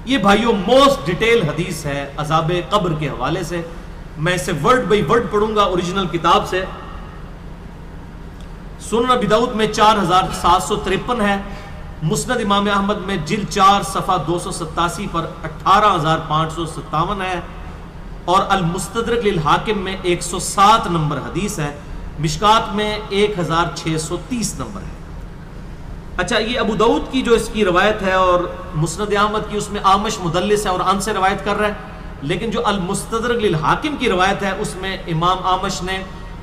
یہ بھائیوں most detail حدیث ہے عذاب قبر کے حوالے سے. میں اسے ورڈ بائی ورڈ پڑھوں گا اوریجنل کتاب سے. سنن ابی داؤد میں 4753 ہے. مسند امام احمد میں جلد 4 صفحہ 287 پر 18557 ہے. اور المستدرک للحاکم میں 107 نمبر حدیث ہے. مشکات میں 1630 نمبر ہے. اچھا یہ ابو داؤد کی جو اس کی روایت ہے اور مسند احمد کی اس میں آمش مدلس ہے اور ان سے روایت کر رہا ہے. لیکن جو المستدرک للحاکم کی روایت ہے اس میں امام آمش نے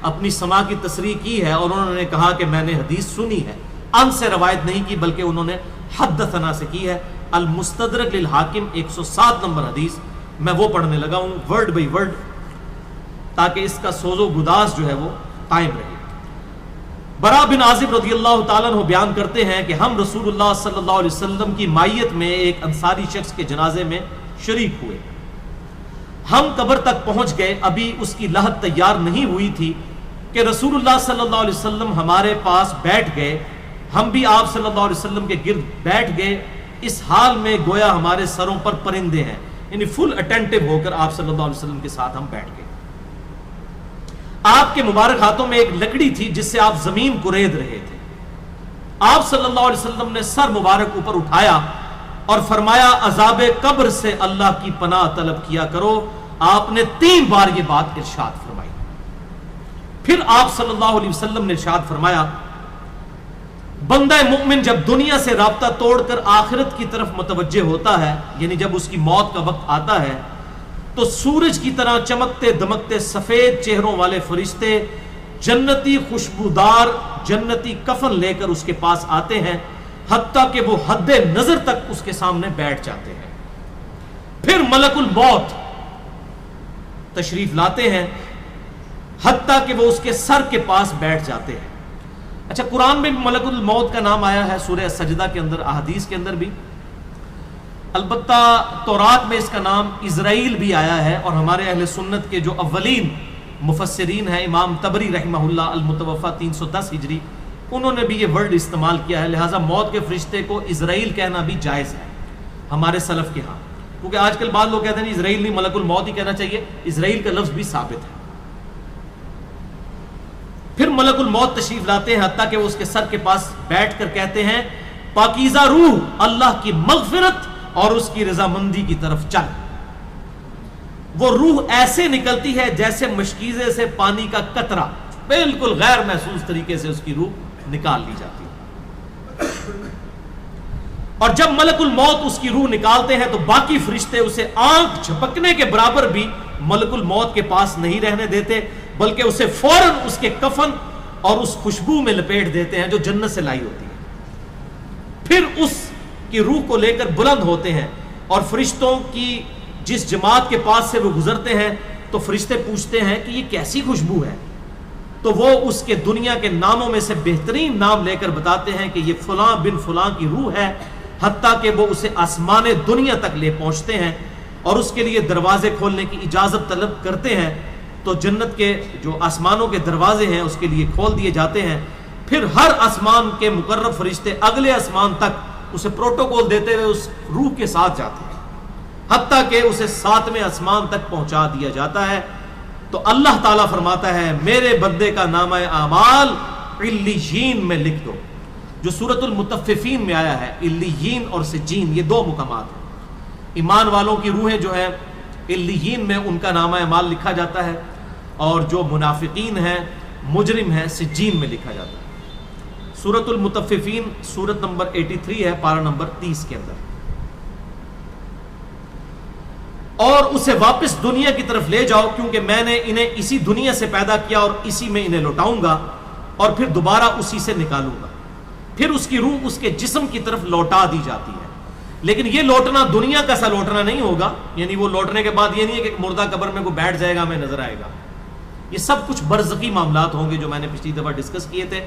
اپنی سماع کی تصریح کی ہے اور انہوں نے کہا کہ میں نے حدیث سنی ہے. ان سے روایت نہیں کی بلکہ انہوں نے حدثنا سے کی ہے. المستدرک للحاکم 107 نمبر حدیث میں وہ پڑھنے لگا ہوں ورڈ بائی ورڈ تاکہ اس کا سوز و گداز جو ہے وہ قائم رہے. برا بن عازب رضی اللہ تعالیٰ عنہ بیان کرتے ہیں کہ ہم رسول اللہ صلی اللہ علیہ وسلم کی مائیت میں ایک انصاری شخص کے جنازے میں شریک ہوئے. ہم قبر تک پہنچ گئے. ابھی اس کی لحد تیار نہیں ہوئی تھی کہ رسول اللہ صلی اللہ علیہ وسلم ہمارے پاس بیٹھ گئے. ہم بھی آپ صلی اللہ علیہ وسلم کے گرد بیٹھ گئے اس حال میں گویا ہمارے سروں پر پرندے ہیں. یعنی فل اٹینٹو ہو کر آپ صلی اللہ علیہ وسلم کے ساتھ ہم بیٹھ گئے. آپ کے مبارک ہاتھوں میں ایک لکڑی تھی جس سے آپ زمین کورید رہے تھے. آپ صلی اللہ علیہ وسلم نے سر مبارک اوپر اٹھایا اور فرمایا عذاب قبر سے اللہ کی پناہ طلب کیا کرو. آپ نے 3 بار یہ بات ارشاد فرمائی. پھر آپ صلی اللہ علیہ وسلم نے ارشاد فرمایا بندہ مومن جب دنیا سے رابطہ توڑ کر آخرت کی طرف متوجہ ہوتا ہے یعنی جب اس کی موت کا وقت آتا ہے تو سورج کی طرح چمکتے دمکتے سفید چہروں والے فرشتے جنتی خوشبودار جنتی کفن لے کر اس کے پاس آتے ہیں حتیٰ کہ وہ حد نظر تک اس کے سامنے بیٹھ جاتے ہیں. پھر ملک الموت تشریف لاتے ہیں حتیٰ کہ وہ اس کے سر کے پاس بیٹھ جاتے ہیں. اچھا قرآن میں بھی ملک الموت کا نام آیا ہے سورہ سجدہ کے اندر, احادیث کے اندر بھی. البتہ تورات میں اس کا نام اسرائیل بھی آیا ہے اور ہمارے اہل سنت کے جو اولین مفسرین ہیں امام طبری رحمہ اللہ المتوفی 310 ہجری انہوں نے بھی یہ ورڈ استعمال کیا ہے. لہٰذا موت کے فرشتے کو اسرائیل کہنا بھی جائز ہے ہمارے سلف کے ہاں, کیونکہ آج کل بعض لوگ کہتے ہیں اسرائیل نہیں ملک الموت ہی کہنا چاہیے. اسرائیل کا لفظ بھی ثابت ہے. پھر ملک الموت تشریف لاتے ہیں حتیٰ کہ وہ اس کے سر کے پاس بیٹھ کر کہتے ہیں پاکیزہ روح اللہ کی مغفرت اور اس کی رضامندی کی طرف چل. وہ روح ایسے نکلتی ہے جیسے مشکیزے سے پانی کا قطرہ, بالکل غیر محسوس طریقے سے اس کی روح نکال لی جاتی ہے. اور جب ملک الموت اس کی روح نکالتے ہیں تو باقی فرشتے اسے آنکھ جھپکنے کے برابر بھی ملک الموت کے پاس نہیں رہنے دیتے بلکہ اسے فوراً اس کے کفن اور اس خوشبو میں لپیٹ دیتے ہیں جو جنت سے لائی ہوتی ہے. پھر اس کی روح کو لے کر بلند ہوتے ہیں اور فرشتوں کی جس جماعت کے پاس سے وہ گزرتے ہیں تو فرشتے پوچھتے ہیں کہ یہ کیسی خوشبو ہے, تو وہ اس کے دنیا کے ناموں میں سے بہترین نام لے کر بتاتے ہیں کہ یہ فلاں بن فلاں کی روح ہے. حتیٰ کہ وہ اسے آسمان دنیا تک لے پہنچتے ہیں اور اس کے لیے دروازے کھولنے کی اجازت طلب کرتے ہیں تو جنت کے جو آسمانوں کے دروازے ہیں اس کے لیے کھول دیے جاتے ہیں. پھر ہر آسمان کے مقرب فرشتے اگلے آسمان تک اسے پروٹوکول دیتے ہوئے اس روح کے ساتھ جاتے ہیں حتیٰ کہ اسے 7ویں آسمان تک پہنچا دیا جاتا ہے. تو اللہ تعالیٰ فرماتا ہے میرے بندے کا نامہ اعمال علیین میں لکھ دو, جو سورۃ المطففین میں آیا ہے. علیین اور سجین یہ 2 مقامات ہیں. ایمان والوں کی روحیں جو ہیں علیین میں ان کا نامہ اعمال لکھا جاتا ہے اور جو منافقین ہیں مجرم ہیں سجین میں لکھا جاتا ہے. سورۃ المطففین سورت نمبر 83 ہے پارہ نمبر 30 کے اندر. اور اسے واپس دنیا کی طرف لے جاؤ کیونکہ میں نے انہیں اسی دنیا سے پیدا کیا اور اسی میں انہیں لوٹاؤں گا اور پھر دوبارہ اسی سے نکالوں گا. پھر اس کی روح اس کے جسم کی طرف لوٹا دی جاتی ہے. لیکن یہ لوٹنا دنیا کا سا لوٹنا نہیں ہوگا, یعنی وہ لوٹنے کے بعد یہ نہیں ہے کہ مردہ قبر میں کوئی بیٹھ جائے گا ہمیں نظر آئے گا. یہ سب کچھ برزخی معاملات ہوں گے جو میں نے پچھلی دفعہ ڈسکس کیے تھے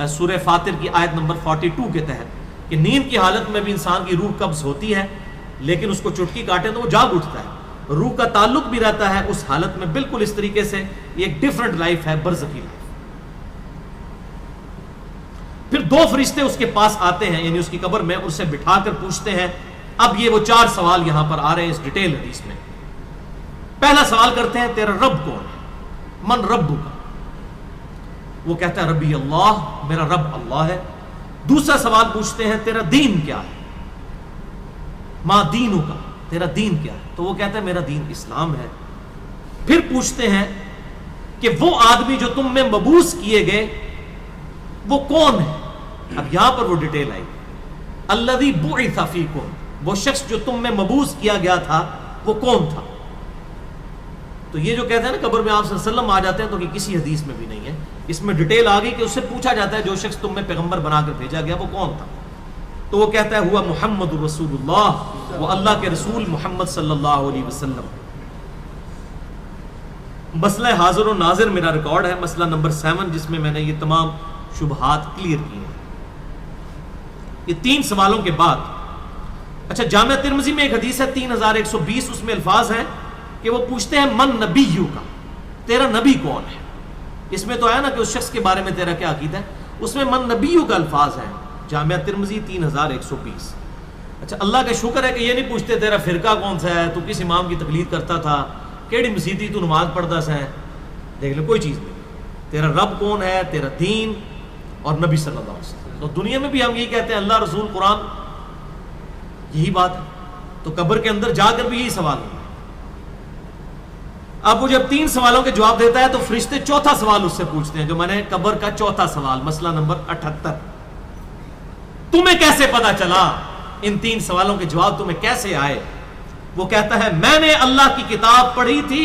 سورہ فاطر کی آیت نمبر 42 کے تحت کہ نیند کی حالت میں بھی انسان کی روح قبض ہوتی ہے لیکن اس کو چٹکی کاٹے تو وہ جاگ اٹھتا ہے. روح کا تعلق بھی رہتا ہے اس حالت میں بالکل اس طریقے سے. یہ ایک ڈیفرنٹ لائف ہے, برزخی لائف. پھر 2 فرشتے اس کے پاس آتے ہیں یعنی اس کی قبر میں, اسے بٹھا کر پوچھتے ہیں اب یہ وہ 4 سوال یہاں پر آ رہے ہیں اس ڈیٹیل حدیث میں. پہلا سوال کرتے ہیں تیرا رب کون ہے؟ من رب کا؟ وہ کہتا ہے ربی اللہ، میرا رب اللہ ہے. دوسرا سوال پوچھتے ہیں تیرا دین کیا ہے؟ ما دینو کا، تیرا دین کیا ہے؟ تو وہ کہتا ہے میرا دین اسلام ہے. پھر پوچھتے ہیں کہ وہ آدمی جو تم میں مبعوث کیے گئے وہ کون ہے؟ اب یہاں پر وہ ڈیٹیل آئی، الذی بعث فیکم، وہ شخص جو تم میں مبعوث کیا گیا تھا وہ کون تھا؟ تو یہ جو کہتے ہیں نا قبر میں آپ صلی اللہ علیہ وسلم آ جاتے ہیں، تو یہ کسی حدیث میں بھی نہیں ہے. اس میں ڈیٹیل آ گئی کہ اس سے پوچھا جاتا ہے جو شخص تم میں پیغمبر بنا کر بھیجا گیا وہ کون تھا؟ تو وہ کہتا ہے ہوا محمد رسول اللہ، وہ اللہ کے رسول محمد صلی اللہ علیہ وسلم. مسئلہ حاضر و ناظر میرا ریکارڈ ہے، مسئلہ نمبر 7، جس میں نے یہ تمام شبہات کلیئر کیے ہیں. یہ 3 سوالوں کے بعد اچھا جامعہ ترمذی میں ایک حدیث ہے 3120، اس میں الفاظ ہیں کہ وہ پوچھتے ہیں من نبیو کا، تیرا نبی کون ہے؟ اس میں تو ہے نا کہ اس شخص کے بارے میں تیرا کیا عقیدہ ہے، اس میں من نبیو کا الفاظ ہیں. جامعہ ترمذی 3120. اچھا اللہ کا شکر ہے کہ یہ نہیں پوچھتے تیرا فرقہ کون سا ہے، تو کس امام کی تقلید کرتا تھا، کیڑی مسیتی تو نماز پڑھتا سا ہے. دیکھ لو کوئی چیز نہیں. تیرا رب کون ہے، تیرا دین اور نبی صلی اللہ علیہ وسلم. تو دنیا میں بھی ہم یہی کہتے ہیں اللہ رسول قرآن، یہی بات ہے. تو قبر کے اندر جا کر بھی یہی سوال ہے. اب وہ جب 3 سوالوں کے جواب دیتا ہے تو فرشتے چوتھا سوال اس سے پوچھتے ہیں، جو میں نے قبر کا چوتھا سوال، مسئلہ نمبر 78، تمہیں کیسے پتا چلا، ان 3 سوالوں کے جواب تمہیں کیسے آئے؟ وہ کہتا ہے میں نے اللہ کی کتاب پڑھی تھی،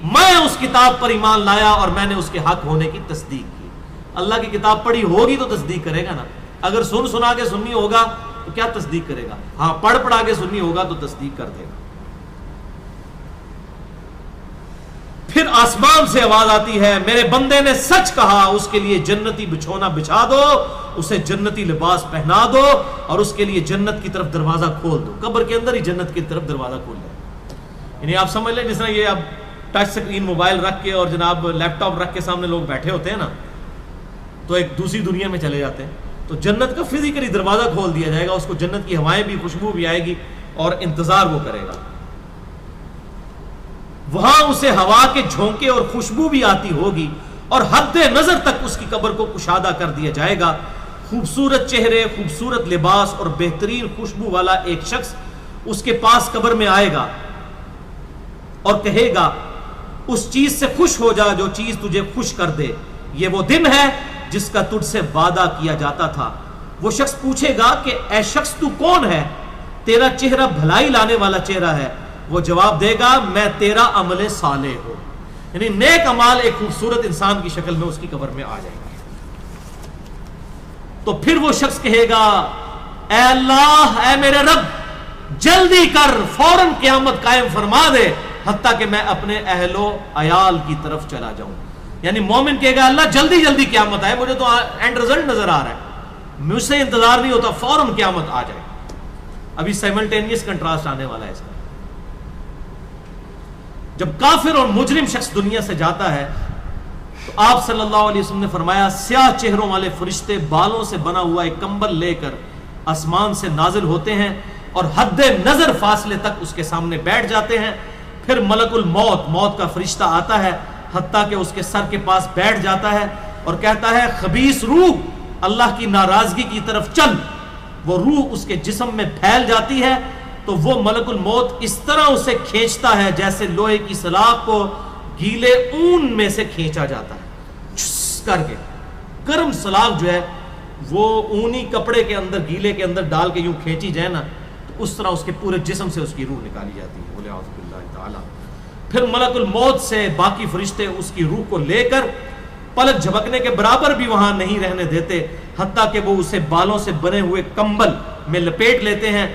میں اس کتاب پر ایمان لایا اور میں نے اس کے حق ہونے کی تصدیق کی. اللہ کی کتاب پڑھی ہوگی تو تصدیق کرے گا نا. اگر سنا کے سنی ہوگا تو کیا تصدیق کرے گا؟ ہاں پڑھا کے سنی ہوگا تو تصدیق کر دے گا. پھر آسمان سے آواز آتی ہے میرے بندے نے سچ کہا، اس کے لیے جنتی بچھونا بچھا دو، اسے جنتی لباس پہنا دو اور اس کے لیے جنت کی طرف دروازہ کھول دو. قبر کے اندر ہی جنت کی طرف دروازہ کھول دو. یعنی آپ سمجھ لیں جس طرح یہ اب ٹچ سکرین موبائل رکھ کے اور جناب لیپ ٹاپ رکھ کے سامنے لوگ بیٹھے ہوتے ہیں نا، تو ایک دوسری دنیا میں چلے جاتے ہیں. تو جنت کا فزیکلی دروازہ کھول دیا جائے گا، اس کو جنت کی ہوائیں بھی، خوشبو بھی آئے گی اور انتظار وہ کرے گا. وہاں اسے ہوا کے جھونکے اور خوشبو بھی آتی ہوگی اور حد نظر تک اس کی قبر کو کشادہ کر دیا جائے گا. خوبصورت چہرے، خوبصورت لباس اور بہترین خوشبو والا ایک شخص اس کے پاس قبر میں آئے گا اور کہے گا اس چیز سے خوش ہو جا جو چیز تجھے خوش کر دے، یہ وہ دن ہے جس کا تجھ سے وعدہ کیا جاتا تھا. وہ شخص پوچھے گا کہ اے شخص تو کون ہے، تیرا چہرہ بھلائی لانے والا چہرہ ہے. وہ جواب دے گا میں تیرا عمل صالح ہوں. یعنی نیک عمال ایک خوبصورت انسان کی شکل میں اس کی قبر میں آ جائے گا. تو پھر وہ شخص کہے گا اے اللہ، اے میرے رب، جلدی کر، فوراً قیامت قائم فرما دے حتیٰ کہ میں اپنے اہل و عیال کی طرف چلا جاؤں. یعنی مومن کہے گا اللہ جلدی جلدی قیامت آئے، مجھے تو اینڈ رزلٹ نظر آ رہا ہے، مجھ سے انتظار نہیں ہوتا، فوراً قیامت آ جائے. ابھی سائملٹینیس کنٹراسٹ آنے والا ہے اس کا. جب کافر اور مجرم شخص دنیا سے جاتا ہے تو آپ صلی اللہ علیہ وسلم نے فرمایا سیاہ چہروں والے فرشتے بالوں سے بنا ہوا ایک کمبل لے کر آسمان سے نازل ہوتے ہیں اور حد نظر فاصلے تک اس کے سامنے بیٹھ جاتے ہیں. پھر ملک الموت، موت کا فرشتہ آتا ہے حتیٰ کہ اس کے سر کے پاس بیٹھ جاتا ہے اور کہتا ہے خبیث روح اللہ کی ناراضگی کی طرف چل. وہ روح اس کے جسم میں پھیل جاتی ہے تو وہ ملک الموت اس طرح اسے کھینچتا ہے جیسے لوہے کی سلاخ کو گیلے اون میں سے کھینچا جاتا ہے، چھس کر کے. گرم سلاخ جو ہے وہ اونی کپڑے کے اندر، گیلے کے اندر ڈال کے یوں کھینچی جائے نا تو اس طرح اس کے پورے جسم سے اس کی روح نکالی جاتی ہے. بولے اعوذ باللہ تعالی. پھر ملک الموت سے باقی فرشتے اس کی روح کو لے کر پلک جھپکنے کے برابر بھی وہاں نہیں رہنے دیتے حتیٰ کہ وہ اسے بالوں سے بنے ہوئے کمبل میں لپیٹ لیتے ہیں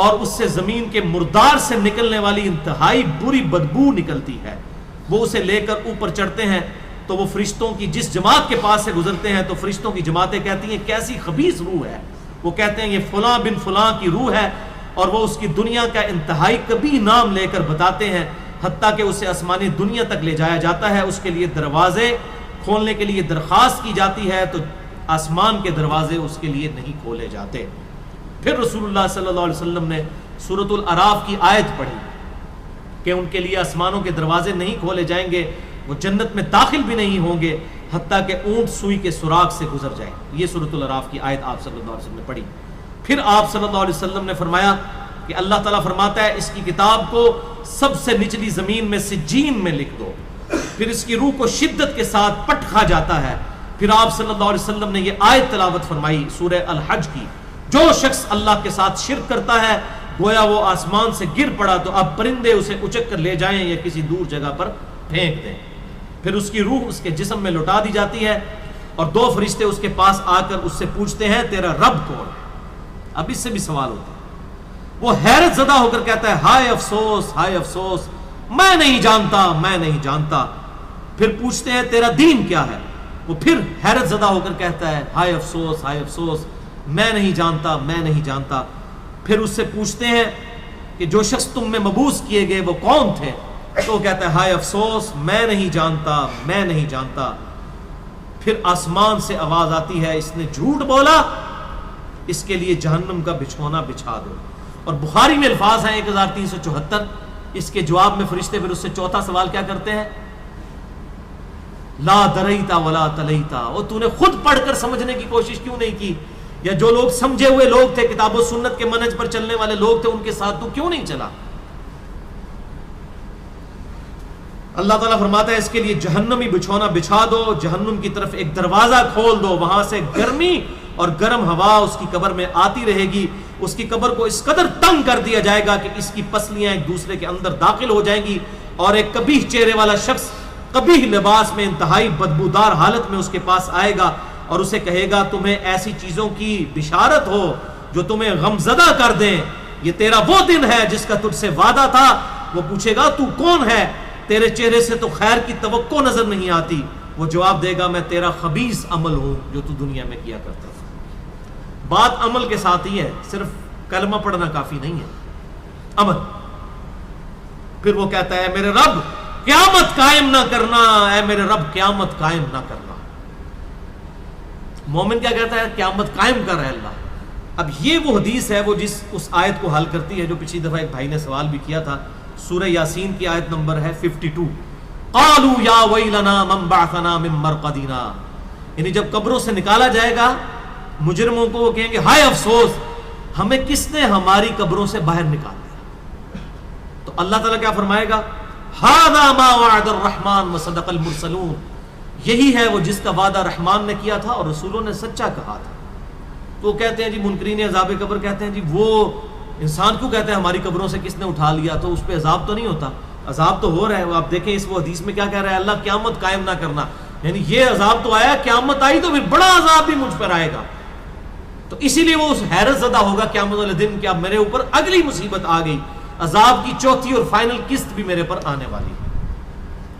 اور اس سے زمین کے مردار سے نکلنے والی انتہائی بری بدبو نکلتی ہے. وہ اسے لے کر اوپر چڑھتے ہیں تو وہ فرشتوں کی جس جماعت کے پاس سے گزرتے ہیں تو فرشتوں کی جماعتیں کہتی ہیں کیسی خبیث روح ہے. وہ کہتے ہیں یہ فلاں بن فلاں کی روح ہے اور وہ اس کی دنیا کا انتہائی کبھی نام لے کر بتاتے ہیں حتیٰ کہ اسے آسمانی دنیا تک لے جایا جاتا ہے. اس کے لیے دروازے کھولنے کے لیے درخواست کی جاتی ہے تو آسمان کے دروازے اس کے لیے نہیں کھولے جاتے. پھر رسول اللہ صلی اللہ علیہ وسلم نے سورۃ الاعراف کی آیت پڑھی کہ ان کے لیے آسمانوں کے دروازے نہیں کھولے جائیں گے, وہ جنت میں داخل بھی نہیں ہوں گے حتیٰ کہ اونٹ سوئی کے سوراخ سے گزر جائیں. یہ سورۃ الاعراف کی آیت آپ صلی اللہ علیہ وسلم نے پڑھی. پھر آپ صلی اللہ علیہ وسلم نے فرمایا کہ اللہ تعالیٰ فرماتا ہے اس کی کتاب کو سب سے نچلی زمین میں سجین میں لکھ دو, پھر اس کی روح کو شدت کے ساتھ پٹ کھا جاتا ہے. پھر آپ صلی اللہ علیہ وسلم نے یہ آیت تلاوت فرمائی سورہ الحج کی, جو شخص اللہ کے ساتھ شرک کرتا ہے گویا وہ آسمان سے گر پڑا تو اب پرندے اسے اچک کر لے جائیں یا کسی دور جگہ پر پھینک دیں. پھر اس کی روح اس کے جسم میں لوٹا دی جاتی ہے اور 2 فرشتے اس کے پاس آ کر اس سے پوچھتے ہیں تیرا رب کون ہے. اب اس سے بھی سوال ہوتا ہے. وہ حیرت زدہ ہو کر کہتا ہے ہائے افسوس ہائے افسوس, میں نہیں جانتا میں نہیں جانتا. پھر پوچھتے ہیں تیرا دین کیا ہے, وہ پھر حیرت زدہ ہو کر کہتا ہے ہائے افسوس میں نہیں جانتا میں نہیں جانتا. پھر اس سے پوچھتے ہیں کہ جو شخص تم میں مبعوث کیے گئے وہ کون تھے, تو وہ کہتا ہے ہائے افسوس میں نہیں جانتا میں نہیں جانتا. پھر آسمان سے آواز آتی ہے اس نے جھوٹ بولا, اس کے لیے جہنم کا بچھونا بچھا دو. اور بخاری میں الفاظ ہیں 1374. اس کے جواب میں فرشتے پھر اس سے چوتھا سوال کیا کرتے ہیں, لا دریتا ولا تلیتا, اور تو نے خود پڑھ کر سمجھنے کی کوشش کیوں نہیں کی, یا جو لوگ سمجھے ہوئے لوگ تھے کتاب و سنت کے منہج پر چلنے والے لوگ تھے ان کے ساتھ تو کیوں نہیں چلا. اللہ تعالیٰ فرماتا ہے اس کے لیے جہنمی بچھونا بچھا دو, جہنم کی طرف ایک دروازہ کھول دو, وہاں سے گرمی اور گرم ہوا اس کی قبر میں آتی رہے گی. اس کی قبر کو اس قدر تنگ کر دیا جائے گا کہ اس کی پسلیاں ایک دوسرے کے اندر داخل ہو جائیں گی, اور ایک قبیح چہرے والا شخص قبیح لباس میں انتہائی بدبودار حالت میں اس کے پاس آئے گا اور اسے کہے گا تمہیں ایسی چیزوں کی بشارت ہو جو تمہیں غمزدہ کر دیں, یہ تیرا وہ دن ہے جس کا تجھ سے وعدہ تھا. وہ پوچھے گا تو کون ہے, تیرے چہرے سے تو خیر کی توقع نظر نہیں آتی. وہ جواب دے گا میں تیرا خبیث عمل ہوں جو تو دنیا میں کیا کرتا تھا. بات عمل کے ساتھ ہی ہے, صرف کلمہ پڑھنا کافی نہیں ہے, عمل. پھر وہ کہتا ہے میرے رب قیامت قائم نہ کرنا, اے میرے رب قیامت قائم نہ کرنا. مومن کیا کہتا ہے قیامت قائم کر رہے اللہ. اب یہ وہ حدیث ہے وہ جس اس آیت کو حل کرتی ہے جو پچھلی دفعہ ایک بھائی نے سوال بھی کیا تھا. سورہ یاسین کی آیت نمبر ہے 52. قالوا یا ویلنا من بعثنا من مرقدنا, یعنی جب قبروں سے نکالا جائے گا مجرموں کو, وہ کہیں گے ہائے افسوس ہمیں کس نے ہماری قبروں سے باہر نکال دیا. تو اللہ تعالیٰ کیا فرمائے گا, ھذا ما وعد الرحمن وصدق المرسلون, یہی ہے وہ جس کا وعدہ رحمان نے کیا تھا اور رسولوں نے سچا کہا تھا. تو وہ کہتے ہیں جی منکرین عذاب قبر کہتے ہیں جی وہ انسان کیوں کہتے ہیں ہماری قبروں سے کس نے اٹھا لیا, تو اس پہ عذاب تو نہیں ہوتا. عذاب تو ہو رہا ہے. آپ دیکھیں اس وہ حدیث میں کیا کہہ رہا ہے, اللہ قیامت قائم نہ کرنا, یعنی یہ عذاب تو آیا, قیامت آئی تو پھر بڑا عذاب بھی مجھ پر آئے گا. تو اسی لیے وہ اس حیرت زدہ ہوگا قیامت والے دن کہ اب میرے اوپر اگلی مصیبت آ گئی, عذاب کی چوتھی اور فائنل قسط بھی میرے پر آنے والی ہے.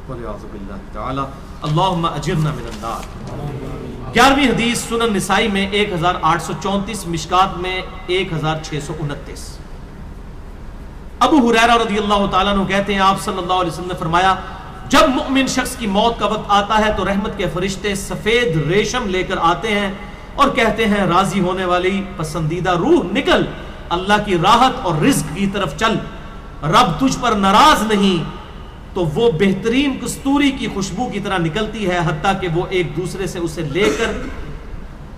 والعیاذ باللہ تعالی, اللہم اجرنا من النار. 11ویں حدیث سنن نسائی میں 1834, مشکات میں 1629. ابو ہریرہ رضی اللہ تعالیٰ عنہ کہتے ہیں آپ صلی اللہ علیہ وسلم نے فرمایا جب مؤمن شخص کی موت کا وقت آتا ہے تو رحمت کے فرشتے سفید ریشم لے کر آتے ہیں اور کہتے ہیں راضی ہونے والی پسندیدہ روح نکل, اللہ کی راحت اور رزق کی طرف چل, رب تجھ پر ناراض نہیں. تو وہ بہترین کستوری کی خوشبو کی طرح نکلتی ہے حتیٰ کہ وہ ایک دوسرے سے اسے لے کر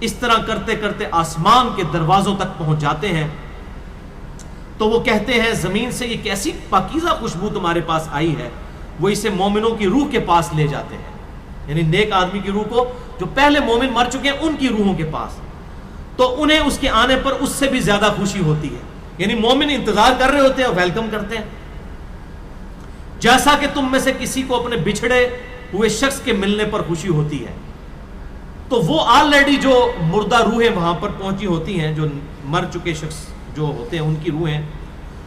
اس طرح کرتے کرتے آسمان کے دروازوں تک پہنچ جاتے ہیں. تو وہ کہتے ہیں زمین سے یہ کیسی پاکیزہ خوشبو تمہارے پاس آئی ہے. وہ اسے مومنوں کی روح کے پاس لے جاتے ہیں, یعنی نیک آدمی کی روح کو, جو پہلے مومن مر چکے ہیں ان کی روحوں کے پاس. تو انہیں اس کے آنے پر اس سے بھی زیادہ خوشی ہوتی ہے, یعنی مومن انتظار کر رہے ہوتے ہیں اور ویلکم کرتے ہیں. جیسا کہ تم میں سے کسی کو اپنے بچھڑے ہوئے شخص کے ملنے پر خوشی ہوتی ہے. تو وہ آلریڈی جو مردہ روحیں وہاں پر پہنچی ہوتی ہیں, جو مر چکے شخص جو ہوتے ہیں ان کی روحیں,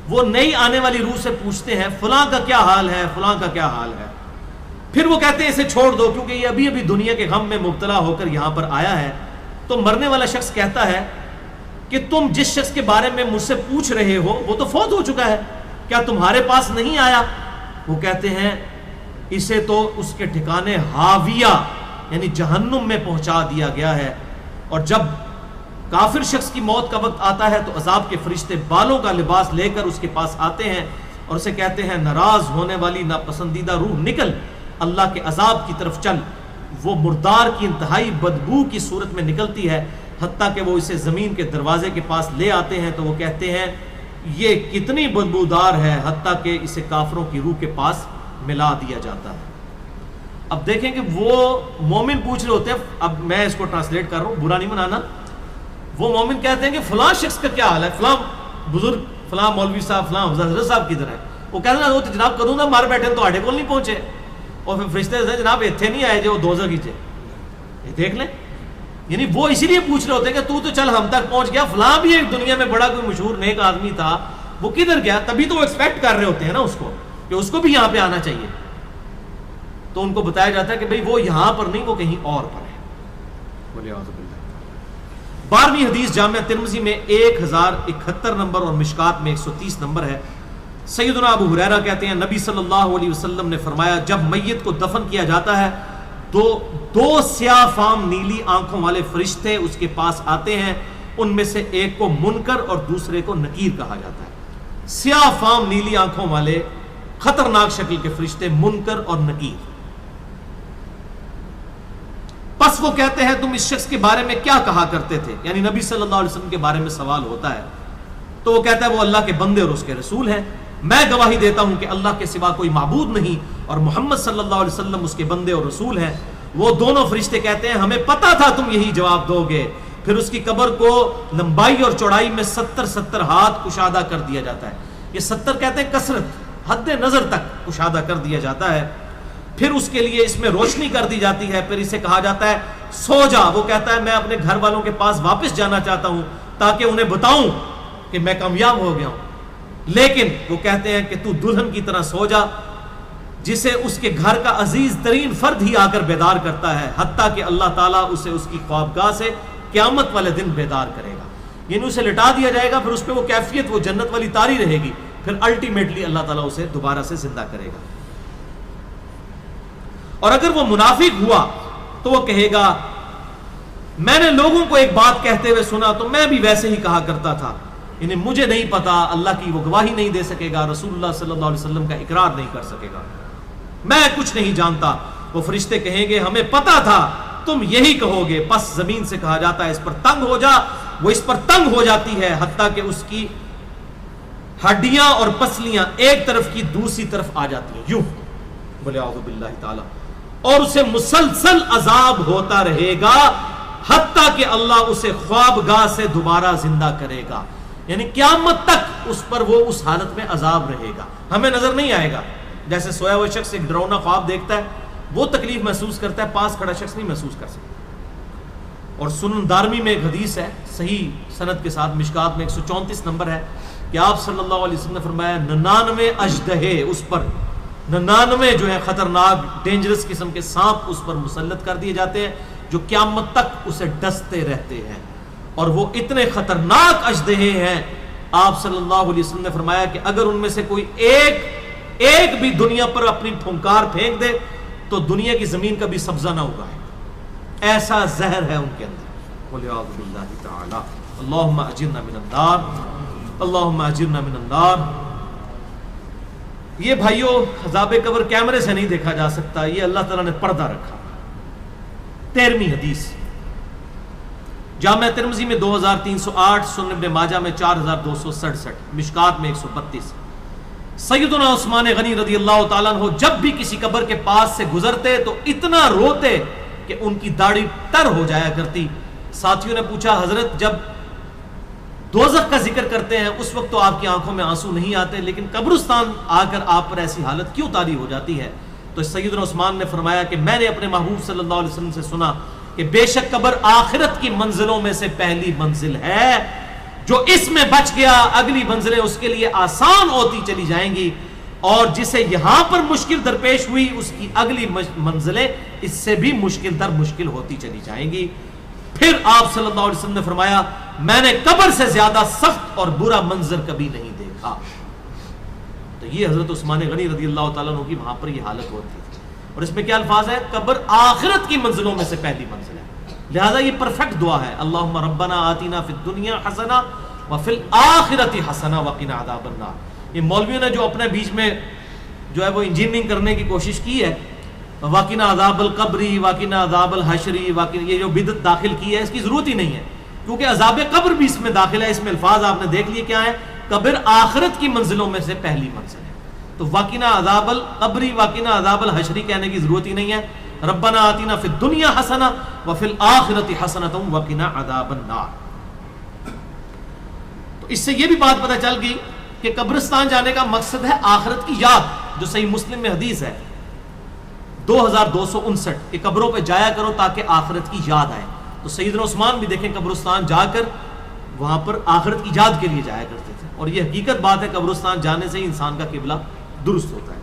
وہ نئی آنے والی روح سے پوچھتے ہیں فلاں کا کیا حال ہے, فلاں کا کیا حال ہے. پھر وہ کہتے ہیں اسے چھوڑ دو کیونکہ یہ ابھی ابھی دنیا کے غم میں مبتلا ہو کر یہاں پر آیا ہے. تو مرنے والا شخص کہتا ہے کہ تم جس شخص کے بارے میں مجھ سے پوچھ رہے ہو وہ تو فوت ہو چکا ہے, کیا تمہارے پاس نہیں آیا؟ وہ کہتے ہیں اسے تو اس کے ٹھکانے ہاویہ یعنی جہنم میں پہنچا دیا گیا ہے, اور جب کافر شخص کی موت کا وقت آتا ہے تو عذاب کے فرشتے بالوں کا لباس لے کر اس کے پاس آتے ہیں اور اسے کہتے ہیں ناراض ہونے والی ناپسندیدہ روح نکل، اللہ کے عذاب کی طرف چل۔ وہ مردار کی انتہائی بدبو کی صورت میں نکلتی ہے، حتیٰ کہ وہ اسے زمین کے دروازے کے پاس لے آتے ہیں تو وہ کہتے ہیں یہ کتنی بدبودار ہے، حتیٰ کہ اسے کافروں کی روح کے پاس ملا دیا جاتا ہے۔ اب دیکھیں کہ وہ مومن پوچھ رہے ہوتے ہیں، اب میں اس کو ٹرانسلیٹ کر رہا ہوں، برا نہیں منانا۔ وہ مومن کہتے ہیں کہ فلاں شخص کا کیا حال ہے، فلاں بزرگ، فلاں مولوی صاحب، فلاں حضرت صاحب کدھر ہے؟ وہ کہتے ہیں وہ تو جناب کدوں نہ مار بیٹھے تو آڈے کول نہیں پہنچے، اور پھر فرشتے کہتے ہیں جناب ایتھے نہیں آئے جو دوزخ ہی تھے، یہ دیکھ لیں۔ یعنی وہ اسی لیے پوچھ رہے ہوتے ہیں کہ تو چل ہم تک پہنچ گیا، فلاں بھی ایک دنیا میں بڑا کوئی مشہور نیک آدمی تھا، وہ کدھر گیا؟ تبھی تو وہ ایکسپیکٹ کر رہے ہوتے ہیں نا اس کو کہ اس کو بھی یہاں پہ آنا چاہیے، تو ان کو بتایا جاتا ہے کہ بھئی وہ یہاں پر نہیں، وہ کہیں اور پر ہے۔ بولے اعوذ باللہ۔ 12ویں حدیث جامعہ ترمذی میں 1071 نمبر اور مشکات میں 130 نمبر ہے۔ سیدنا ابو ہریرہ کہتے ہیں نبی صلی اللہ علیہ وسلم نے فرمایا جب میت کو دفن کیا جاتا ہے تو 2 سیاہ فام نیلی آنکھوں والے فرشتے اس کے پاس آتے ہیں، ان میں سے ایک کو منکر اور دوسرے کو نکیر کہا جاتا ہے۔ سیاہ فام نیلی آنکھوں والے خطرناک شکل کے فرشتے منکر اور نکیر۔ پس وہ کہتے ہیں تم اس شخص کے بارے میں کیا کہا کرتے تھے، یعنی نبی صلی اللہ علیہ وسلم کے بارے میں سوال ہوتا ہے تو وہ کہتا ہے وہ اللہ کے بندے اور اس کے رسول ہیں، میں گواہی دیتا ہوں کہ اللہ کے سوا کوئی معبود نہیں اور محمد صلی اللہ علیہ وسلم اس کے بندے اور رسول ہیں۔ وہ دونوں فرشتے کہتے ہیں ہمیں پتا تھا تم یہی جواب دو گے۔ پھر اس کی قبر کو لمبائی اور چوڑائی میں 70 ہاتھ کشادہ کر دیا جاتا ہے۔ یہ 70 کہتے ہیں کثرت، حد نظر تک کشادہ کر دیا جاتا ہے۔ پھر اس کے لیے اس میں روشنی کر دی جاتی ہے، پھر اسے کہا جاتا ہے سو جا۔ وہ کہتا ہے میں اپنے گھر والوں کے پاس واپس جانا چاہتا ہوں تاکہ انہیں بتاؤں کہ میں کامیاب ہو گیا ہوں، لیکن وہ کہتے ہیں کہ تو دلہن کی طرح سو جا جسے اس کے گھر کا عزیز ترین فرد ہی آ کر بیدار کرتا ہے، حتیٰ کہ اللہ تعالیٰ اسے اس کی خوابگاہ سے قیامت والے دن بیدار کرے گا۔ یعنی اسے لٹا دیا جائے گا، پھر اس پہ وہ کیفیت وہ جنت والی تاری رہے گی، پھر الٹیمیٹلی اللہ تعالیٰ اسے دوبارہ سے زندہ کرے گا۔ اور اگر وہ منافق ہوا تو وہ کہے گا میں نے لوگوں کو ایک بات کہتے ہوئے سنا تو میں بھی ویسے ہی کہا کرتا تھا، یعنی مجھے نہیں پتا، اللہ کی وہ گواہی نہیں دے سکے گا، رسول اللہ صلی اللہ علیہ وسلم کا اقرار نہیں کر سکے گا، میں کچھ نہیں جانتا۔ وہ فرشتے کہیں گے ہمیں پتا تھا تم یہی کہو گے، پس زمین سے کہا جاتا ہے اس پر تنگ ہو جا، وہ اس پر تنگ ہو جاتی ہے حتیٰ کہ اس کی ہڈیاں اور پسلیاں ایک طرف کی دوسری طرف آ جاتی ہیں، یوں بولے اعوذ باللہ تعالی، اور اسے مسلسل عذاب ہوتا رہے گا حتیٰ کہ اللہ اسے خوابگاہ سے دوبارہ زندہ کرے گا، یعنی قیامت تک اس پر وہ اس حالت میں عذاب رہے گا، ہمیں نظر نہیں آئے گا۔ جیسے سویا ہوا شخص ایک ڈراؤنا خواب دیکھتا ہے وہ تکلیف محسوس کرتا ہے، پاس کھڑا شخص نہیں محسوس کر سکتا۔ اور سنن دارمی میں ایک حدیث ہے صحیح سند کے ساتھ، مشکات میں 134 نمبر ہے کہ آپ صلی اللہ علیہ وسلم نے فرمایا 99 اژدہے اس پر، 99 جو ہے خطرناک ڈینجرس قسم کے سانپ اس پر مسلط کر دیے جاتے ہیں جو قیامت تک اسے ڈستے رہتے ہیں، اور وہ اتنے خطرناک اژدہے ہیں آپ صلی اللہ علیہ وسلم نے فرمایا کہ اگر ان میں سے کوئی ایک بھی دنیا پر اپنی پھنکار پھینک دے تو دنیا کی زمین کا بھی سبزہ نہ ہوگا، ایسا زہر ہے ان کے اندر۔ بولے اعوذ باللہ تعالی، اللہم اجرنا من النار، اللہم اجرنا من النار۔ یہ بھائیوں عذاب قبر کیمرے سے نہیں دیکھا جا سکتا، یہ اللہ تعالیٰ نے پردہ رکھا۔ 13ویں حدیث جامعہ ترمذی میں 2308، سنن ابن ماجہ میں 4267، مشکات میں 132۔ سیدنا عثمان غنی رضی اللہ تعالیٰ عنہ جب بھی کسی قبر کے پاس سے گزرتے تو اتنا روتے کہ ان کی داڑھی تر ہو جایا کرتی۔ ساتھیوں نے پوچھا حضرت جب دوزخ کا ذکر کرتے ہیں اس وقت تو آپ کی آنکھوں میں آنسو نہیں آتے، لیکن قبرستان آ کر آپ پر ایسی حالت کیوں طاری ہو جاتی ہے؟ تو سیدنا عثمان نے فرمایا کہ میں نے اپنے محبوب صلی اللہ علیہ وسلم سے سنا کہ بے شک قبر آخرت کی منزلوں میں سے پہلی منزل ہے، جو اس میں بچ گیا اگلی منزلیں اس کے لیے آسان ہوتی چلی جائیں گی، اور جسے یہاں پر مشکل درپیش ہوئی اس کی اگلی منزلیں اس سے بھی مشکل در مشکل ہوتی چلی جائیں گی۔ پھر آپ صلی اللہ علیہ وسلم نے فرمایا میں نے قبر سے زیادہ سخت اور برا منظر کبھی نہیں دیکھا۔ تو یہ حضرت عثمان غنی رضی اللہ تعالیٰ عنہ کی وہاں پر یہ حالت ہوتی تھی، اور اس میں کیا الفاظ ہے؟ قبر آخرت کی منزلوں میں سے پہلی منزل ہے۔ لہذا یہ پرفیکٹ دعا ہے، اللہم ربنا آتینا فی الدنیا حسنہ وفی الآخرۃ حسنہ وقنا عذاب النار۔ یہ مولویوں نے جو اپنے بیچ میں جو ہے وہ انجینئرنگ کرنے کی کوشش کی ہے، وقنا عذاب القبری، وقنا عذاب الحشری، یہ جو بدعت داخل کی ہے، اس کی ضرورت ہی نہیں ہے، کیونکہ عذاب قبر بھی اس میں داخل ہے۔ اس میں الفاظ آپ نے دیکھ لیے کیا ہے، قبر آخرت کی منزلوں میں سے پہلی منزل ہے، تو وقنا عذاب القبری وقنا عذاب الحشری کہنے کی ضرورت ہی نہیں ہے۔ ربنا آتینا فی الدنیا حسنہ وفی الآخرۃ حسنۃ وقنا عذاب النار۔ تو اس سے یہ بھی بات پتہ چل گئی کہ قبرستان جانے کا مقصد ہے آخرت کی یاد، جو صحیح مسلم میں حدیث ہے 2259 کہ قبروں پہ جایا کرو تاکہ آخرت کی یاد آئے۔ تو سیدنا عثمان بھی دیکھیں قبرستان جا کر وہاں پر آخرت کی یاد کے لیے جایا کرتے تھے، اور یہ حقیقت بات ہے، قبرستان جانے سے ہی انسان کا قبلہ درست ہوتا ہے۔